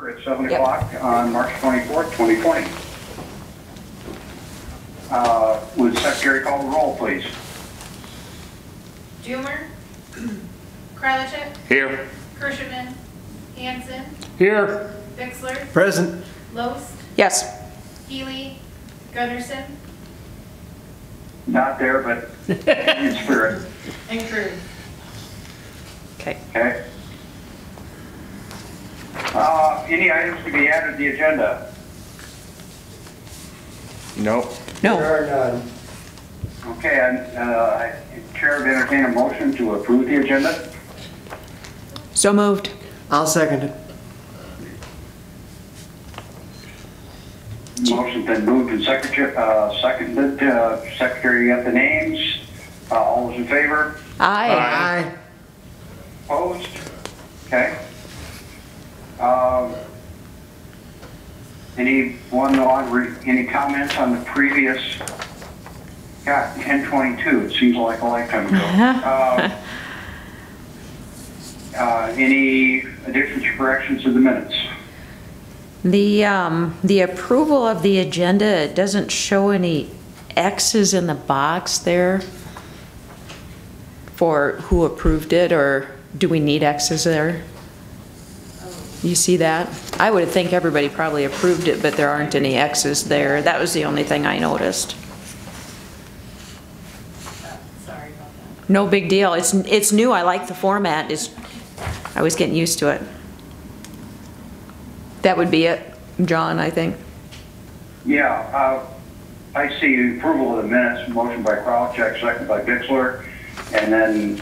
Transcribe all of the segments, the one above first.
At 7 o'clock on March 24th, 2020. Would the secretary call the roll, please? Doomer, Kralichek, Here. Kirschman, Hanson, Here. Bixler, Present. Loest, Yes. Healy, Gunderson, Not there, but in spirit. and Crew. Okay. Okay. Any items to be added to the agenda? Nope. No. There are none. Okay, Chair would entertain a motion to approve the agenda. So moved. I'll second it. Motion's been moved and seconded. Secretary, you got the names. All those in favor? Aye. Aye. Opposed? Okay. Any comments on the previous? God, 1022. It seems like a lifetime ago. Any additions or corrections to the minutes? The approval of the agenda, it doesn't show any X's in the box there for who approved it, or do we need X's there? You see that? I would think everybody probably approved it, but there aren't any X's there. That was the only thing I noticed. Sorry about that. No big deal. It's new. I like the format. I was getting used to it. That would be it, John, I think. Yeah, I see approval of the minutes, motion by Kralichek, second by Bixler, and then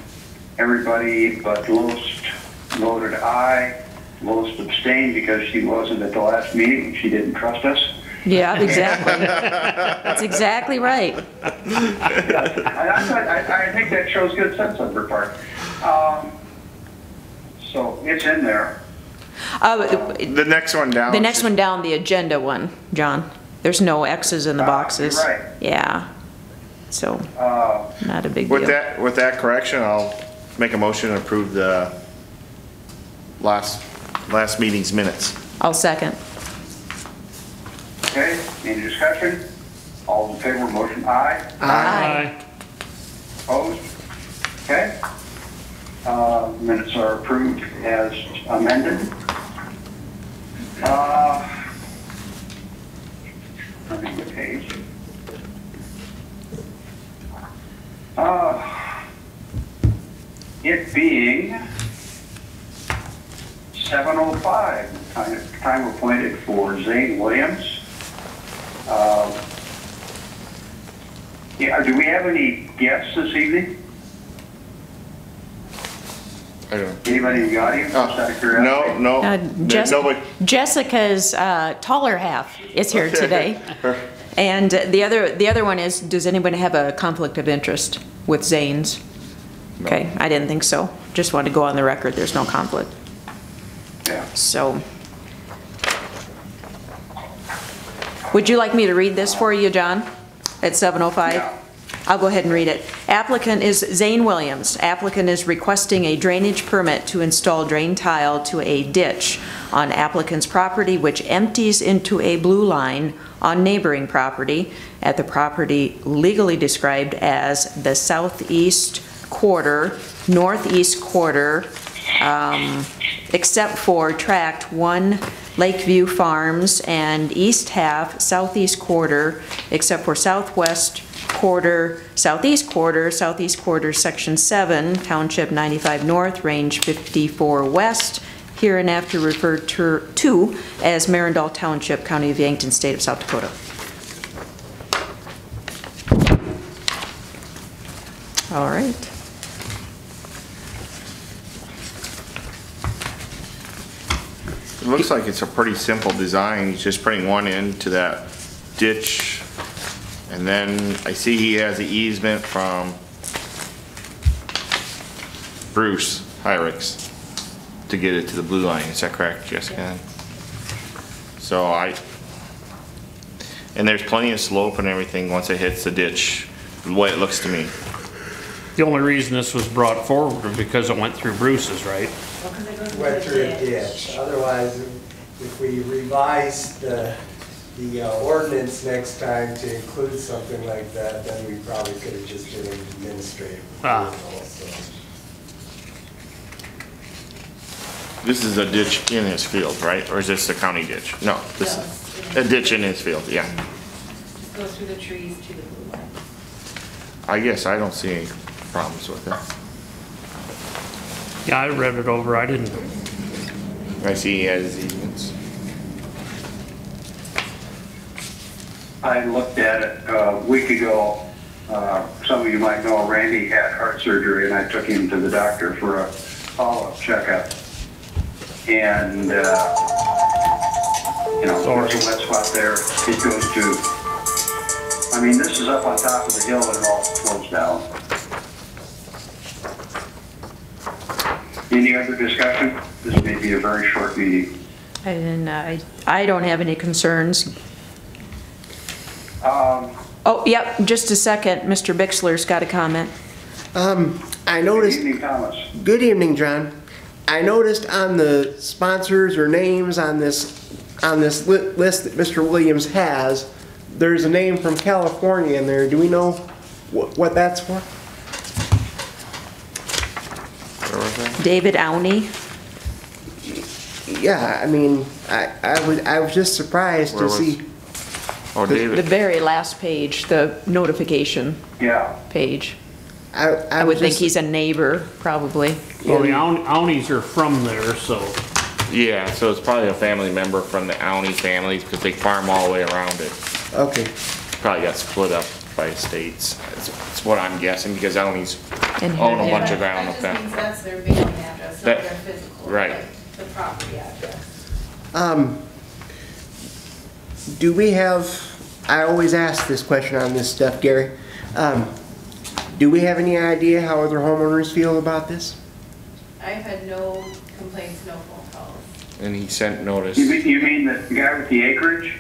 everybody but Loest voted aye. Loest abstained because she wasn't at the last meeting and she didn't trust us. Yeah, exactly. That's exactly right. I think that shows good sense on her part. So it's in there. The next one down. The next one down, the agenda one, John. There's no X's in the boxes. You're right. Yeah. So, not a big With deal. that correction, I'll make a motion to approve the last meeting's minutes. I'll second. Okay, any discussion? All in favor of motion, aye. Aye. Opposed? Okay. Minutes are approved as amended. Turning the page. It being 7:05, time appointed for Zane Williams. Do we have any guests this evening? I don't Anybody in the audience? know. Just out of curiosity? No. Nobody. Jessica's taller half is here today. And the other one is, does anyone have a conflict of interest with Zane's? No. Okay, I didn't think so. Just wanted to go on the record, there's no conflict. Yeah. So, would you like me to read this for you, John, at 7:05? Yeah. I'll go ahead and read it. Applicant is Zane Williams. Applicant is requesting a drainage permit to install drain tile to a ditch on applicant's property which empties into a blue line on neighboring property at the property legally described as the southeast quarter, northeast quarter, except for tract 1 Lakeview Farms, and east half southeast quarter except for southwest quarter, southeast quarter section 7, township 95 north, range 54 west, hereinafter referred to as Marindal Township, County of Yankton, State of South Dakota. All right. It looks like it's a pretty simple design. He's just putting one into that ditch. And then I see he has the easement from Bruce Hyrix to get it to the blue line. Is that correct, Jessica? So and there's plenty of slope and everything once it hits the ditch, the way it looks to me. The only reason this was brought forward was because it went through Bruce's, right? Went through a ditch. Otherwise, if we revise the ordinance next time to include something like that, then we probably could have just did an administrative Ah. approval, so. This is a ditch in his field, right? Or is this the county ditch? No, this is a ditch in his field, yeah. Just go through the trees to the blue line. I guess I don't see any problems with it. Yeah, I read it over, I didn't, I see he has easements. I looked at it a week ago. Some of you might know Randy had heart surgery, and I took him to the doctor for a follow-up checkup. And, you know, there's a wet spot there. It goes to, I mean, this is up on top of the hill and it all flows down. Any other discussion? This may be a very short meeting. And I don't have any concerns. Oh, yep, just a second. Mr. Bixler's got a comment. I Good noticed, evening, Thomas. good evening, John. I noticed on the sponsors or names on this list that Mr. Williams has, there's a name from California in there. Do we know what that's for? Where was that? David Auney. Yeah, I mean, I was just surprised Where to was- see. Oh, The David. very last page, the notification Yeah. page. I I would was think just- he's a neighbor, probably. well, the Aunies are from there, so. Yeah, so it's probably a family member from the Auni families because they farm all the way around it. Okay, Probably got split up by estates. That's what I'm guessing because Auni's And own a here- bunch of ground up That there. just means that's their mailing address, not That- their physical, right. like the property address. do we have, I always ask this question on this stuff, Gary. Do we have any idea how other homeowners feel about this? I've had no complaints, no phone calls. And he sent notice. You mean the guy with the acreage?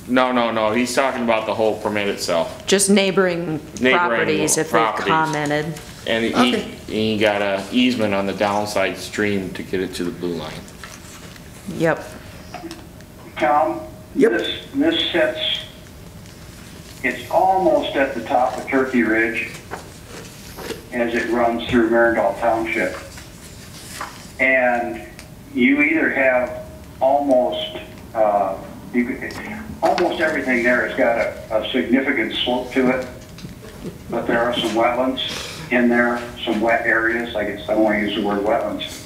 No, he's talking about the whole permit itself. Just neighboring properties, if they properties. commented. And Okay. he got a easement on the downside stream to get it to the blue line. Yep. Tom? Yep. This sets, it's almost at the top of Turkey Ridge as it runs through Marindal Township. And you either have almost everything there has got a significant slope to it, but there are some wetlands in there, some wet areas. I guess I don't want to use the word wetlands.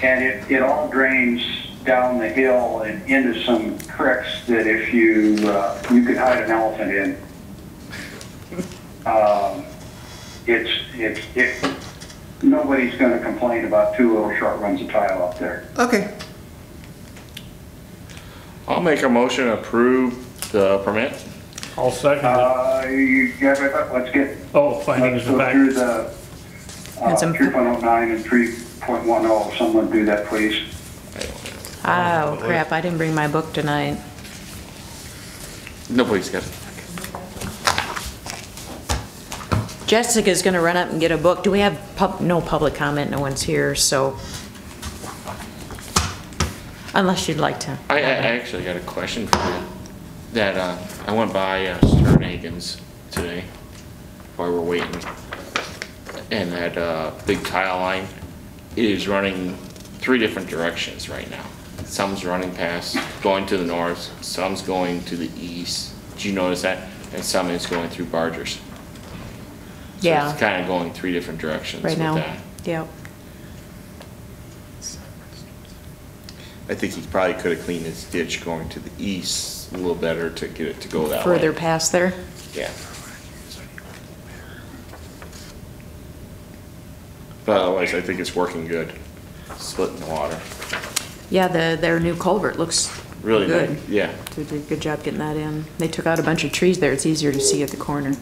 And it all drains down the hill and into some creeks that if you could hide an elephant in. Nobody's going to complain about two little short runs of tile up there. Okay, I'll make a motion to approve the permit. I'll second it. Let's get, Oh, findings let's of go through fact. the And some- 3.09 and 3.10. Someone do that, please. Oh, crap, I didn't bring my book tonight. Nobody's got it. Jessica's gonna run up and get a book. Do we have no public comment? No one's here, so. Unless you'd like to. I actually got a question for you. That, I went by Sternhagen's today while we were waiting. And that, big tile line is running 3 different directions right now. Some's running past, going to the north, some's going to the east. Did you notice that? And some is going through Bargers. So Yeah. it's kind of going 3 different directions Right with now, that. yep. I think he probably could have cleaned his ditch going to the east a little better to get it to go that way. Further past there. Yeah. But otherwise, I think it's working good, splitting the water. Yeah, their new culvert looks Really good. good, yeah. They did a good job getting that in. They took out a bunch of trees there. It's easier to see at the corner.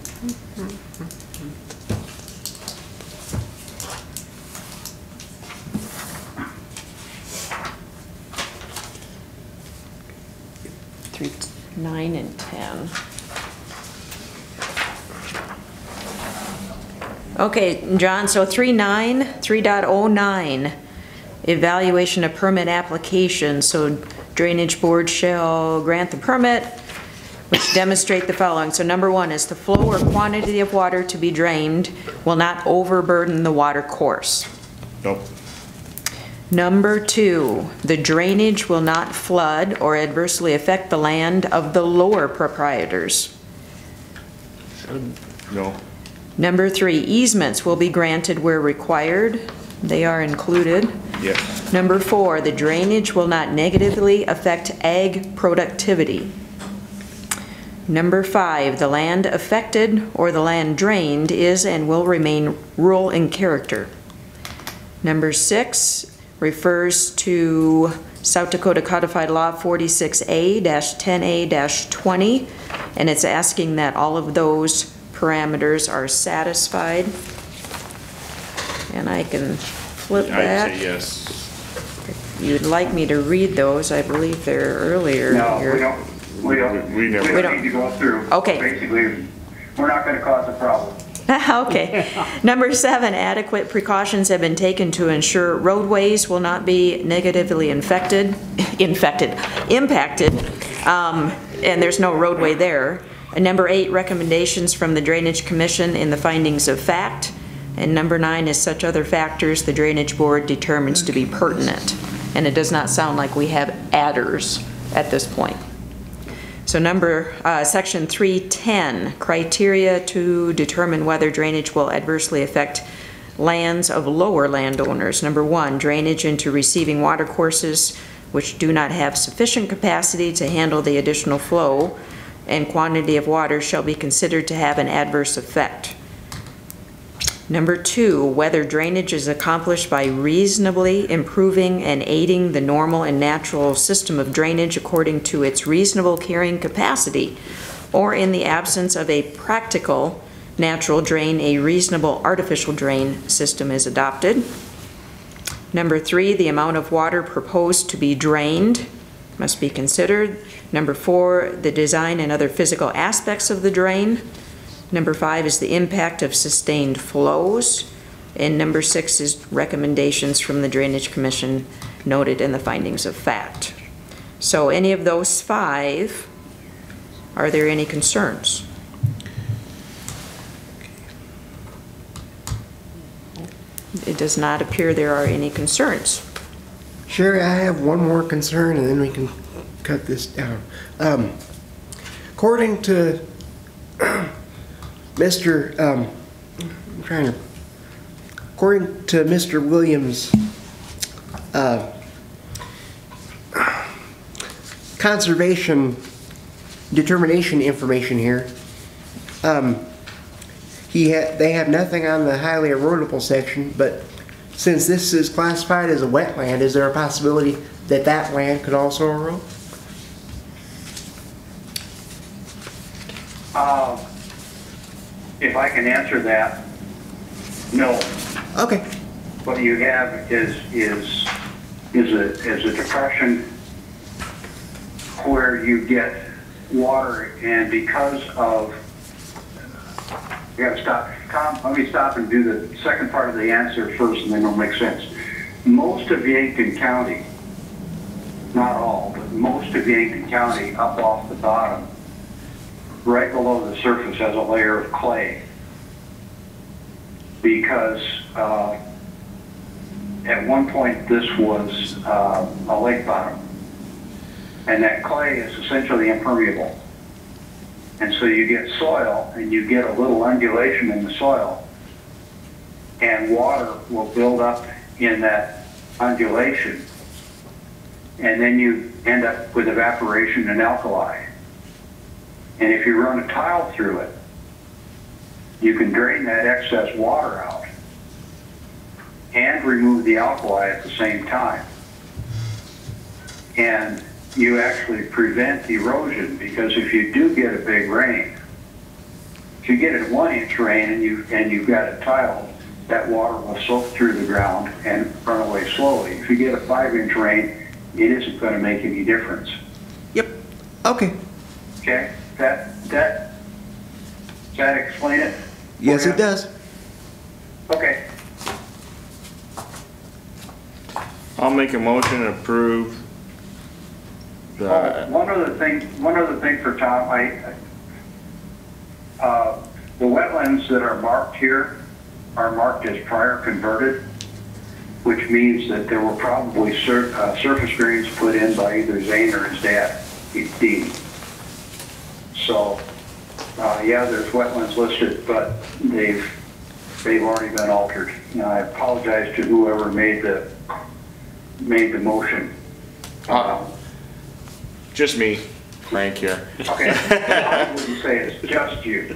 Three, 9 and 10. Okay, John, so 3.09, Evaluation of permit application, so Drainage Board shall grant the permit which demonstrate the following. So number 1 is the flow or quantity of water to be drained will not overburden the water course. Nope. Number 2, the drainage will not flood or adversely affect the land of the lower proprietors. No. Number 3, easements will be granted where required. They are included. Yes. Number 4, the drainage will not negatively affect ag productivity. Number 5, the land affected or the land drained is and will remain rural in character. Number 6 refers to South Dakota Codified Law 46A-10A-20, and it's asking that all of those parameters are satisfied. And I can flip that. I'd say yes. You'd like me to read those, I believe they're earlier No, here. we don't need to go through. Okay. Basically, we're not gonna cause a problem. Okay. Number 7, adequate precautions have been taken to ensure roadways will not be negatively impacted, and there's no roadway there. And number 8, recommendations from the Drainage Commission in the findings of fact. And number 9 is such other factors the Drainage Board determines to be pertinent. And it does not sound like we have adders at this point. So section 310, criteria to determine whether drainage will adversely affect lands of lower landowners. Number 1, drainage into receiving water courses which do not have sufficient capacity to handle the additional flow and quantity of water shall be considered to have an adverse effect. Number 2, whether drainage is accomplished by reasonably improving and aiding the normal and natural system of drainage according to its reasonable carrying capacity, or in the absence of a practical natural drain, a reasonable artificial drain system is adopted. Number 3, the amount of water proposed to be drained must be considered. Number 4, the design and other physical aspects of the drain. Number 5 is the impact of sustained flows. And number 6 is recommendations from the Drainage Commission noted in the findings of fact. So any of those 5, are there any concerns? It does not appear there are any concerns. Sherry, I have one more concern and then we can cut this down. According to according to Mr. Williams' conservation determination information here, they have nothing on the highly erodible section, but since this is classified as a wetland, is there a possibility that that land could also erode? If I can answer that, no. Okay. What you have is a depression where you get water, and because of, you gotta stop. Tom, let me stop and do the second part of the answer first, and then it'll make sense. Most of Yankton County, not all, but most of Yankton County, up off the bottom, right below the surface, has a layer of clay, because at one point this was a lake bottom, and that clay is essentially impermeable. And so you get soil, and you get a little undulation in the soil, and water will build up in that undulation, and then you end up with evaporation and alkali. And if you run a tile through it, you can drain that excess water out and remove the alkali at the same time. And you actually prevent erosion, because if you do get a big rain, if you get a 1-inch rain and you've got it tiled, that water will soak through the ground and run away slowly. If you get a 5-inch rain, it isn't going to make any difference. Yep. Okay. Okay? Does that explain it? Yes, it does. Okay. I'll make a motion to approve Oh, the, one other thing for Tom, the wetlands that are marked here are marked as prior converted, which means that there were probably surface drains put in by either Zane or his dad, Dean. So, yeah, there's wetlands listed, but they've already been altered. And I apologize to whoever made the motion. just me, Frank here. Okay, I wouldn't say it's just you.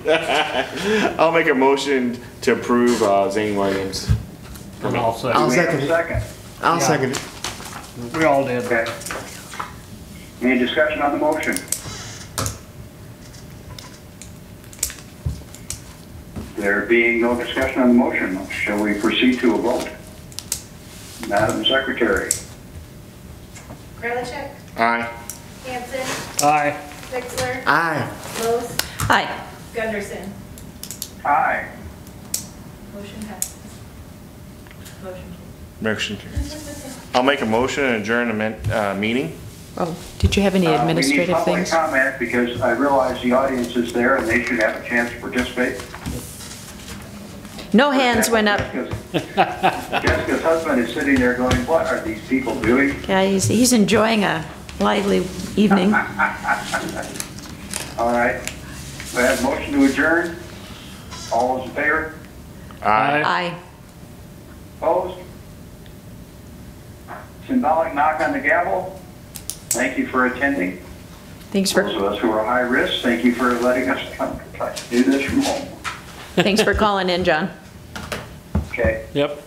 I'll make a motion to approve Zane Williams. And I'll Do second. I'll we have second a it. second? I'll Yeah. second it. We all did. Okay. Any discussion on the motion? There being no discussion on the motion, shall we proceed to a vote? Madam Secretary? Kralichek, Aye. Hanson, Aye. Bixler, Aye. Los, Aye. Gunderson. Aye. Motion passes. Motion Motion. I'll make a motion and adjourn the meeting. Oh, did you have any administrative We need things? public comment because I realize the audience is there and they should have a chance to participate. No hands went up. Jessica's husband is sitting there going, what are these people doing? Yeah, he's enjoying a lively evening. All right. We have a motion to adjourn. All those in favor? Aye. Aye. Opposed? Symbolic knock on the gavel. Thank you for attending. Thanks Those for, of us who are high risk, thank you for letting us come do this from home. thanks for calling in, John. Okay. Yep.